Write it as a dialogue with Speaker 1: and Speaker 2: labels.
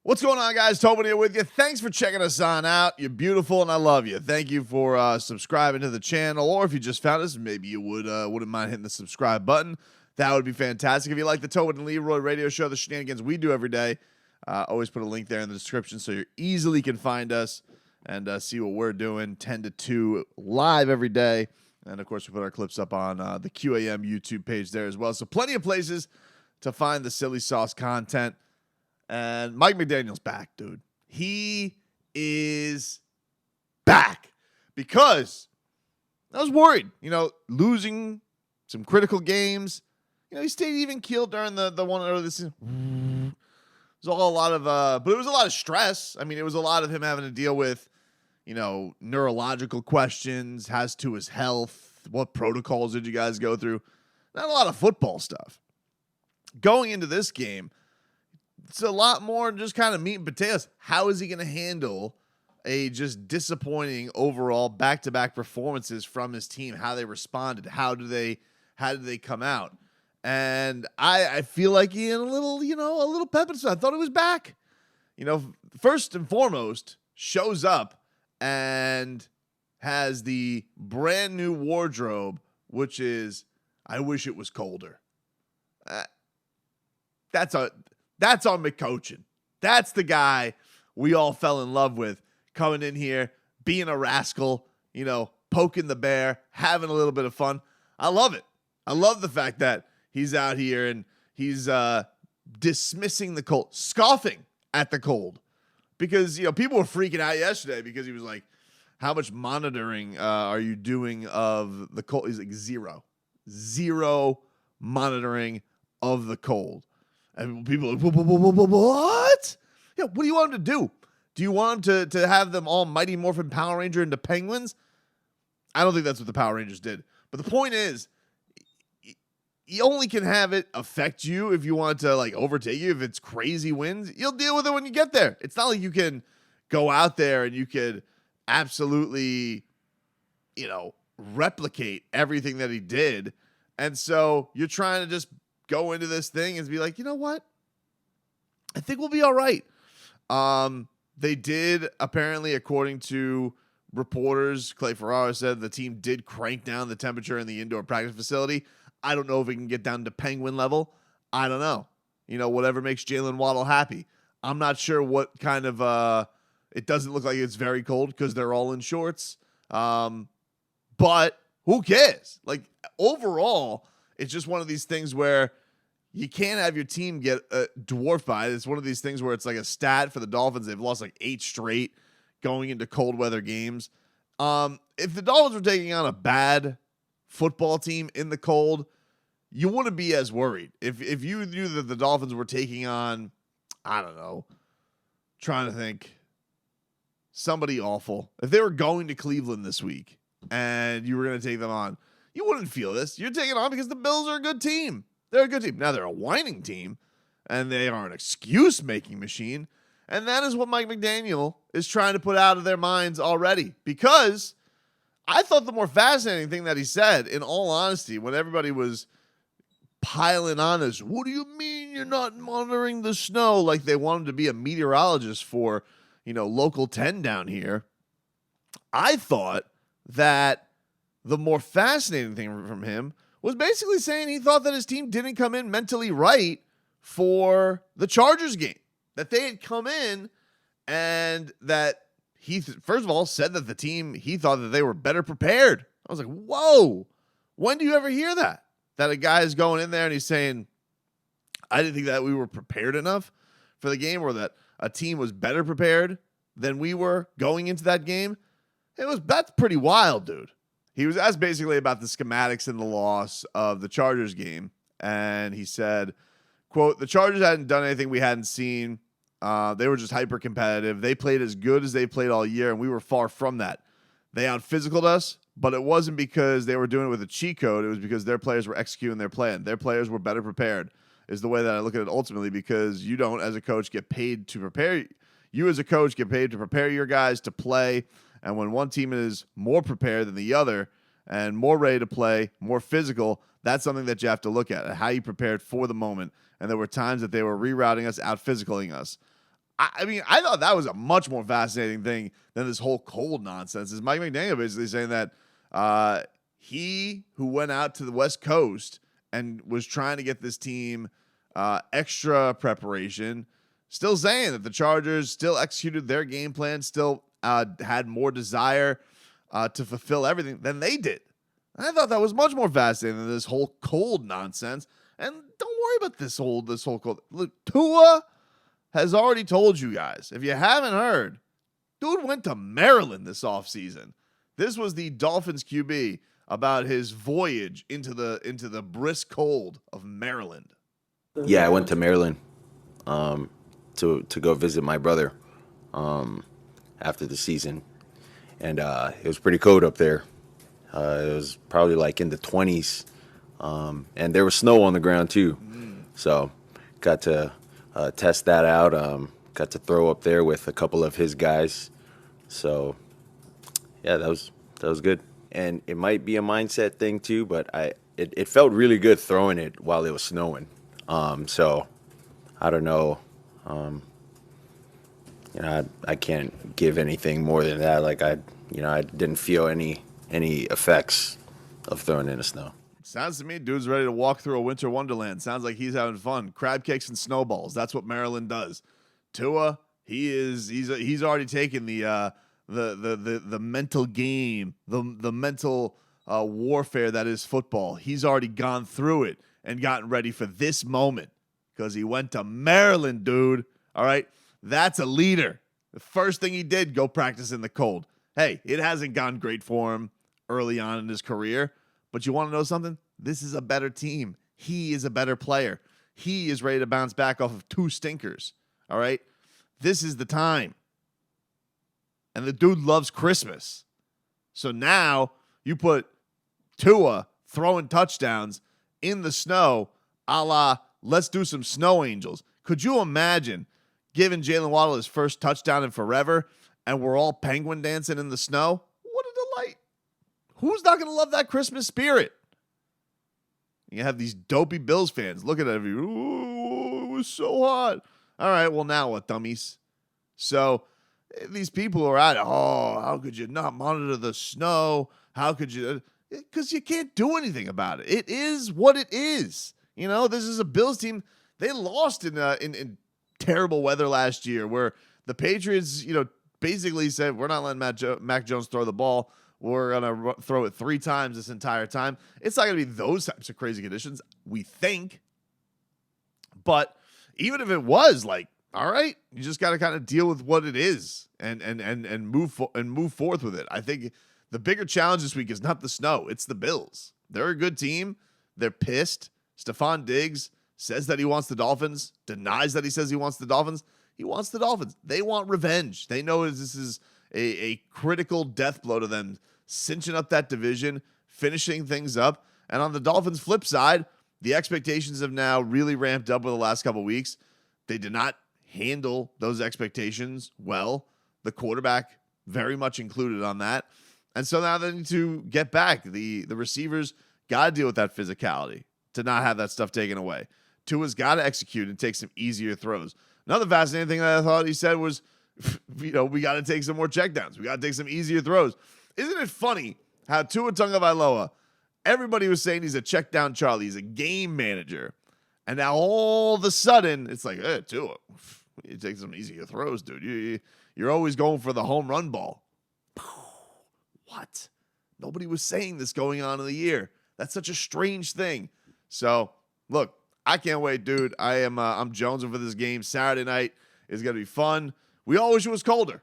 Speaker 1: What's going on, guys? Tobin here with you. Thanks for checking us on out. You're beautiful, and I love you. Thank you for subscribing to the channel, or if you just found us, maybe you wouldn't mind hitting the subscribe button. That would be fantastic. If you like the Tobin and Leroy radio show, the shenanigans we do every day, always put a link there in the description so you easily can find us and see what we're doing 10 to 2 live every day. And, of course, we put our clips up on the QAM YouTube page there as well. So plenty of places to find the silly sauce content. And Mike McDaniel's back, dude. He is back because I was worried, losing some critical games. He stayed even keeled during the one earlier this season. It was all a lot of, but it was a lot of stress. I mean, it was a lot of him having to deal with, neurological questions, as to his health. What protocols did you guys go through? Not a lot of football stuff. Going into this game, it's a lot more just kind of meat and potatoes. How is he going to handle a just disappointing overall back-to-back performances from his team? How they responded? How did they come out? And I feel like he had a little pep in his step. I thought he was back. First and foremost, shows up and has the brand new wardrobe, which is, I wish it was colder. That's on McCoachin. That's the guy we all fell in love with, coming in here, being a rascal, poking the bear, having a little bit of fun. I love it. I love the fact that he's out here and he's dismissing the cold, scoffing at the cold. Because, people were freaking out yesterday because he was like, how much monitoring are you doing of the cold? He's like, zero monitoring of the cold. And people are like, what? Yeah, what do you want him to do? Do you want him to have them all Mighty Morphin Power Ranger into penguins? I don't think that's what the Power Rangers did. But the point is, you only can have it affect you if you want to overtake you. If it's crazy winds, you'll deal with it when you get there. It's not like you can go out there and you could absolutely, replicate everything that he did. And so you're trying to just go into this thing and be like, you know what? I think we'll be all right. They did, apparently, according to reporters, Clay Ferraro said the team did crank down the temperature in the indoor practice facility. I don't know if it can get down to penguin level. I don't know. Whatever makes Jalen Waddle happy. I'm not sure what kind of, it doesn't look like it's very cold because they're all in shorts. But who cares? Overall, it's just one of these things where you can't have your team get dwarfed by it. It's one of these things where it's like a stat for the Dolphins. They've lost 8 straight going into cold weather games. If the Dolphins were taking on a bad football team in the cold, you wouldn't be as worried. If you knew that the Dolphins were taking on, I don't know, trying to think, somebody awful. If they were going to Cleveland this week and you were going to take them on, you wouldn't feel this. You're taking on because the Bills are a good team. They're a good team. Now, they're a whining team, and they are an excuse-making machine, and that is what Mike McDaniel is trying to put out of their minds already, because I thought the more fascinating thing that he said, in all honesty, when everybody was piling on us, what do you mean you're not monitoring the snow? Like they wanted to be a meteorologist for, local 10 down here. I thought that the more fascinating thing from him was basically saying he thought that his team didn't come in mentally right for the Chargers game. That they had come in and that he, first of all, said that the team, he thought that they were better prepared. I was like, whoa, when do you ever hear that? That a guy is going in there and he's saying, I didn't think that we were prepared enough for the game, or that a team was better prepared than we were going into that game. That's pretty wild, dude. He was asked basically about the schematics and the loss of the Chargers game. And he said, quote, the Chargers hadn't done anything we hadn't seen. They were just hyper competitive. They played as good as they played all year, and we were far from that. They out-physicaled us, but it wasn't because they were doing it with a cheat code. It was because their players were executing their plan. Their players were better prepared, is the way that I look at it ultimately, because you don't, as a coach, get paid to prepare. You as a coach get paid to prepare your guys to play. And when one team is more prepared than the other and more ready to play, more physical, that's something that you have to look at how you prepared for the moment. And there were times that they were rerouting us, out-physicaling us. I mean, I thought that was a much more fascinating thing than this whole cold nonsense. Is Mike McDaniel basically saying that he who went out to the West Coast and was trying to get this team extra preparation, still saying that the Chargers still executed their game plan, still had more desire to fulfill everything than they did. I thought that was much more fascinating than this whole cold nonsense. And don't worry about this whole cold. Look, Tua has already told you guys, if you haven't heard, dude went to Maryland this offseason. This was the Dolphins QB about his voyage into the brisk cold of Maryland.
Speaker 2: Yeah, I went to Maryland to go visit my brother after the season, and it was pretty cold up there. It was probably like in the 20s, and there was snow on the ground too. So got to test that out. Got to throw up there with a couple of his guys. So yeah, that was good. And it might be a mindset thing too, but it felt really good throwing it while it was snowing. So I don't know. I can't give anything more than that. Like I didn't feel any effects of throwing in the snow.
Speaker 1: Sounds to me, dude's ready to walk through a winter wonderland. Sounds like he's having fun. Crab cakes and snowballs. That's what Maryland does. Tua, he's already taken the mental game, the mental warfare that is football. He's already gone through it and gotten ready for this moment because he went to Maryland, dude. All right, that's a leader. The first thing he did, go practice in the cold. Hey, it hasn't gone great for him early on in his career, but you want to know something? This is a better team. He is a better player. He is ready to bounce back off of 2 stinkers. All right, this is the time. And the dude loves Christmas. So now you put Tua throwing touchdowns in the snow, a la let's do some snow angels. Could you imagine giving Jalen Waddle his first touchdown in forever and we're all penguin dancing in the snow? What a delight. Who's not going to love that Christmas spirit? You have these dopey Bills fans looking at you. Ooh, it was so hot. All right, well, now what, dummies? So these people are out, how could you not monitor the snow? How could you? Because you can't do anything about it. It is what it is. This is a Bills team. They lost in terrible weather last year where the Patriots, basically said, we're not letting Mac Jones throw the ball. We're going to throw it 3 times this entire time. It's not going to be those types of crazy conditions, we think. But even if it was, like, all right, you just got to kind of deal with what it is and move forth with it. I think the bigger challenge this week is not the snow. It's the Bills. They're a good team. They're pissed. Stephon Diggs says that he wants the Dolphins, denies that he says he wants the Dolphins. He wants the Dolphins. They want revenge. They know this is a critical death blow to them, cinching up that division, finishing things up. And on the Dolphins' flip side, the expectations have now really ramped up over the last couple of weeks. They did not handle those expectations well. The quarterback very much included on that. And so now they need to get back. The receivers got to deal with that physicality to not have that stuff taken away. Tua's got to execute and take some easier throws. Another fascinating thing that I thought he said was, we got to take some more checkdowns. We got to take some easier throws. Isn't it funny how Tua Tagovailoa, everybody was saying he's a check down Charlie, he's a game manager. And now all of a sudden, it's like, hey, Tua, you take some easier throws, dude. You're always going for the home run ball. What? Nobody was saying this going on in the year. That's such a strange thing. So, look, I can't wait, dude. I'm jonesing for this game. Saturday night is going to be fun. We all wish it was colder.